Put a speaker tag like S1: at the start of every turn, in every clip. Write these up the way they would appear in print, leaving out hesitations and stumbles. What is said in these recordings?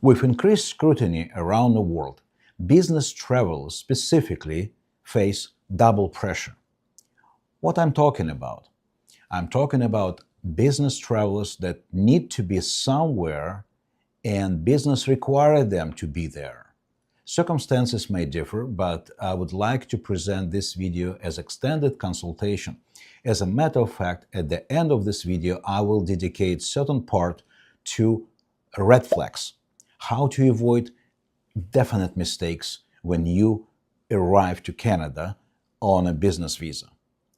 S1: With increased scrutiny around the world, business travelers specifically face double pressure. What I'm talking about? I'm talking about business travelers that need to be somewhere and business requires them to be there. Circumstances may differ, but I would like to present this video as extended consultation. As a matter of fact, at the end of this video, I will dedicate certain part to red flags, how to avoid definite mistakes when you arrive to Canada on a business visa,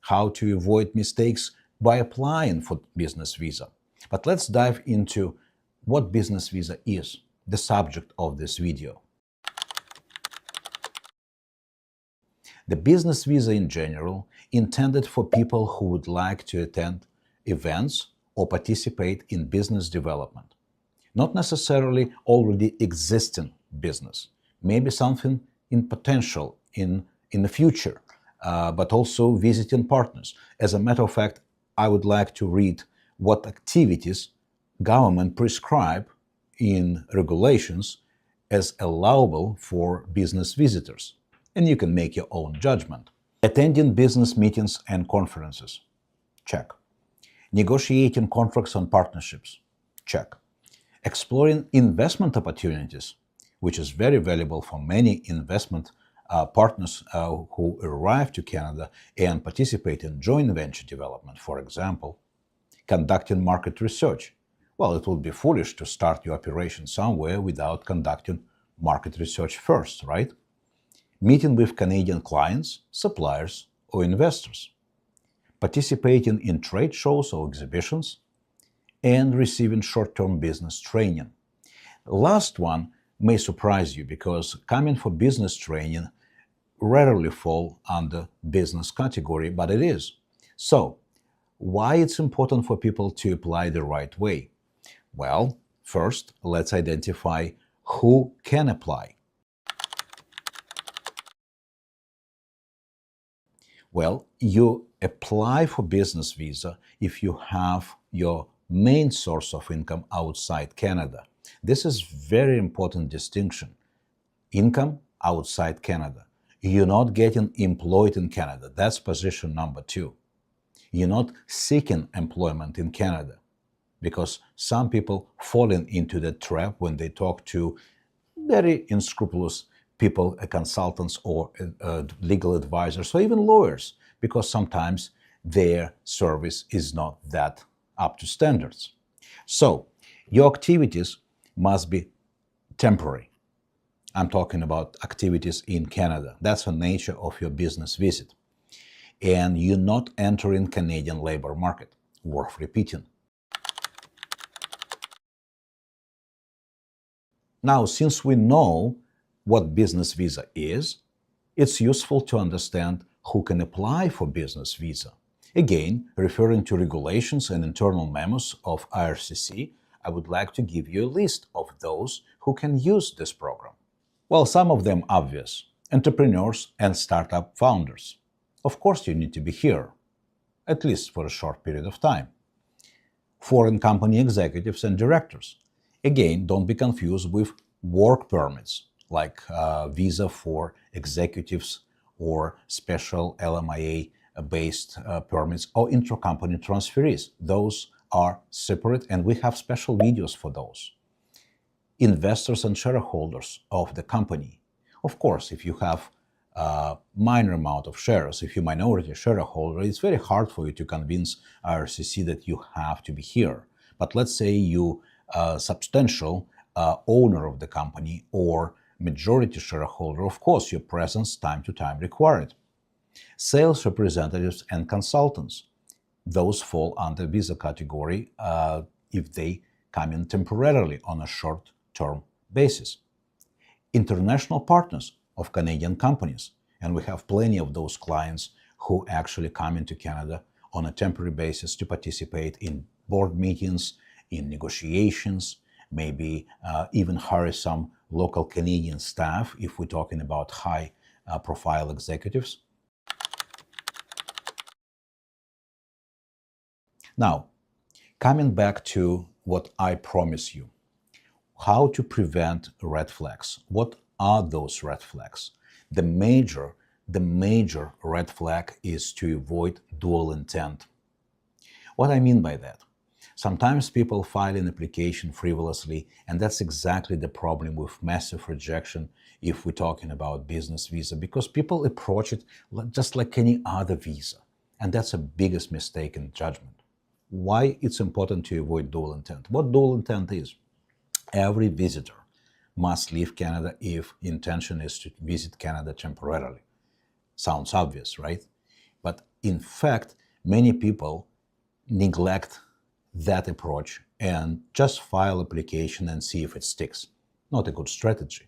S1: how to avoid mistakes by applying for business visa. But let's dive into what business visa is, the subject of this video. The business visa in general, intended for people who would like to attend events or participate in business development. Not necessarily already existing business, maybe something in potential in the future, but also visiting partners. As a matter of fact, I would like to read what activities government prescribe in regulations as allowable for business visitors. And you can make your own judgment. Attending business meetings and conferences, check. Negotiating contracts and partnerships, check. Exploring investment opportunities, which is very valuable for many investment partners who arrive to Canada and participate in joint venture development, for example. Conducting market research. Well, it would be foolish to start your operation somewhere without conducting market research first, right? Meeting with Canadian clients, suppliers, or investors, participating in trade shows or exhibitions, and receiving short-term business training. The last one may surprise you because coming for business training rarely fall under business category, but it is. So, why it's important for people to apply the right way? Well, first, let's identify who can apply. Well, you apply for business visa if you have your main source of income outside Canada. This is very important distinction. Income outside Canada. You're not getting employed in Canada. That's position number 2. You're not seeking employment in Canada, because some people fall into the trap when they talk to very unscrupulous people, consultants or legal advisors or even lawyers, because sometimes their service is not that up to standards. So your activities must be temporary. I'm talking about activities in Canada. That's the nature of your business visit. And you're not entering Canadian labor market. Worth repeating. Now, since we know what business visa is, it's useful to understand who can apply for business visa. Again, referring to regulations and internal memos of IRCC, I would like to give you a list of those who can use this program. Well, some of them obvious: entrepreneurs and startup founders. Of course, you need to be here, at least for a short period of time. Foreign company executives and directors. Again, don't be confused with work permits, like visa for executives or special LMIA-based permits or intra-company transferees. Those are separate, and we have special videos for those. Investors and shareholders of the company. Of course, if you have a minor amount of shares, if you're a minority shareholder, it's very hard for you to convince IRCC that you have to be here. But let's say you substantial owner of the company or majority shareholder, of course, your presence time to time required. Sales representatives and consultants. Those fall under visa category if they come in temporarily on a short-term basis. International partners of Canadian companies, and we have plenty of those clients who actually come into Canada on a temporary basis to participate in board meetings, in negotiations, maybe even hire some local Canadian staff if we're talking about high-profile executives. Now, coming back to what I promise you. how to prevent red flags. What are those red flags? The major red flag is to avoid dual intent. What I mean by that? Sometimes people file an application frivolously, and that's exactly the problem with massive rejection if we're talking about business visa, because people approach it just like any other visa. And that's the biggest mistake in judgment. Why it's important to avoid dual intent? What dual intent is? Every visitor must leave Canada if intention is to visit Canada temporarily. Sounds obvious, right? But in fact, many people neglect that approach and just file application and see if it sticks. Not a good strategy.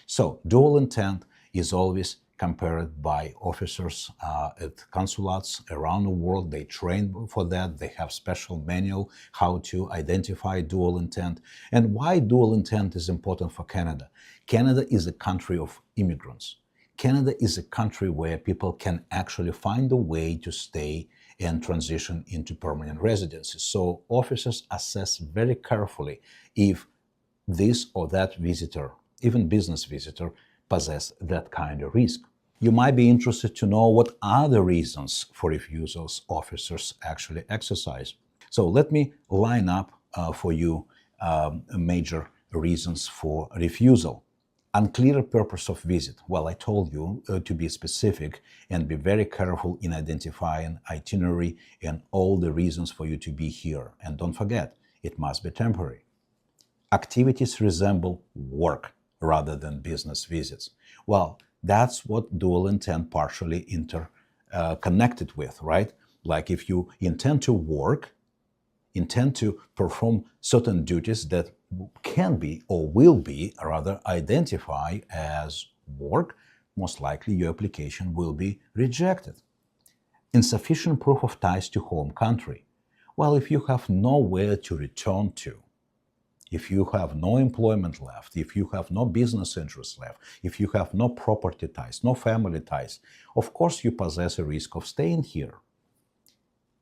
S1: So dual intent is always compared by officers at consulates around the world. They train for that. They have special manual how to identify dual intent. And why dual intent is important for Canada? Canada is a country of immigrants. Canada is a country where people can actually find a way to stay and transition into permanent residency. So officers assess very carefully if this or that visitor, even business visitor, possess that kind of risk. You might be interested to know what other reasons for refusals officers actually exercise. So let me line up for you major reasons for refusal. Unclear purpose of visit. Well, I told you to be specific and be very careful in identifying itinerary and all the reasons for you to be here. And don't forget, it must be temporary. Activities resemble work rather than business visits. Well, that's what dual intent partially interconnected with, right? Like if you intend to work, intend to perform certain duties that can be or will be rather identified as work, most likely your application will be rejected. Insufficient proof of ties to home country. Well, if you have nowhere to return to, if you have no employment left, if you have no business interests left, if you have no property ties, no family ties, of course you possess a risk of staying here.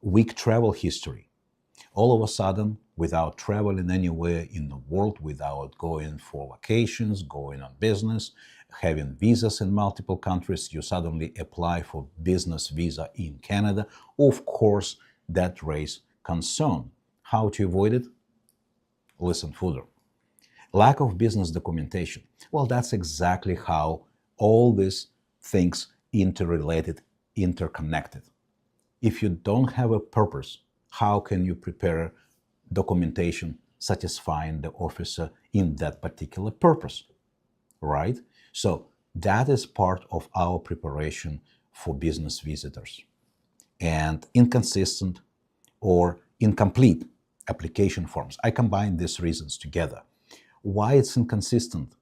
S1: Weak travel history. All of a sudden, without traveling anywhere in the world, without going for vacations, going on business, having visas in multiple countries, you suddenly apply for business visa in Canada. Of course, that raises concern. How to avoid it? Listen further. Lack of business documentation. Well, that's exactly how all these things interrelated, interconnected. If you don't have a purpose, how can you prepare documentation satisfying the officer in that particular purpose, right? So that is part of our preparation for business visitors. And inconsistent or incomplete application forms. I combine these reasons together. Why it's inconsistent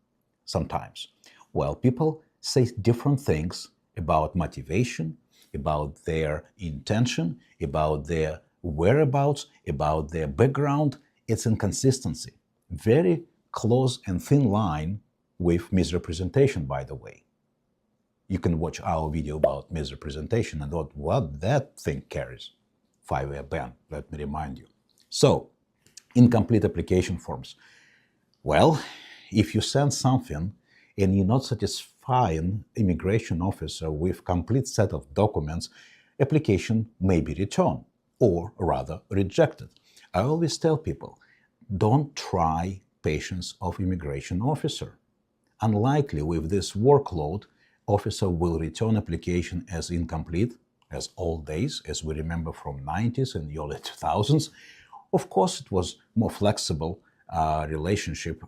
S1: sometimes? Well, people say different things about motivation, about their intention, about their whereabouts, about their background. It's inconsistency. Very close and thin line with misrepresentation, by the way. You can watch our video about misrepresentation and what that thing carries. 5-year ban, let me remind you. So, incomplete application forms. Well, if you send something and you're not satisfying immigration officer with complete set of documents, application may be returned or rather rejected. I always tell people, don't try patience of immigration officer. Unlikely with this workload, officer will return application as incomplete, as old days, as we remember from 90s and the early 2000s. Of course, it was more flexible relationship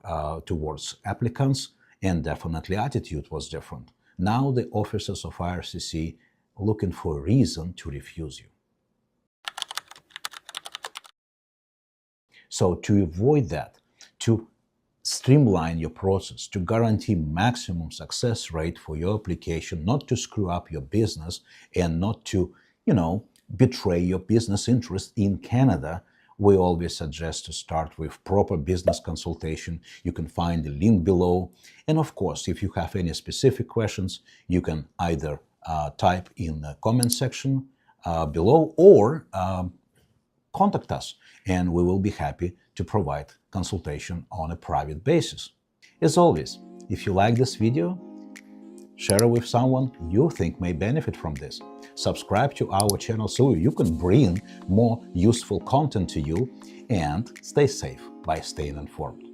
S1: towards applicants, and definitely attitude was different. Now the officers of IRCC looking for a reason to refuse you. So to avoid that, to streamline your process, to guarantee maximum success rate for your application, not to screw up your business and not to, betray your business interest in Canada, we always suggest to start with proper business consultation. You can find the link below. And of course, if you have any specific questions, you can either type in the comment section below or contact us, and we will be happy to provide consultation on a private basis. As always, if you like this video, share it with someone you think may benefit from this. Subscribe to our channel so you can bring more useful content to you, and stay safe by staying informed.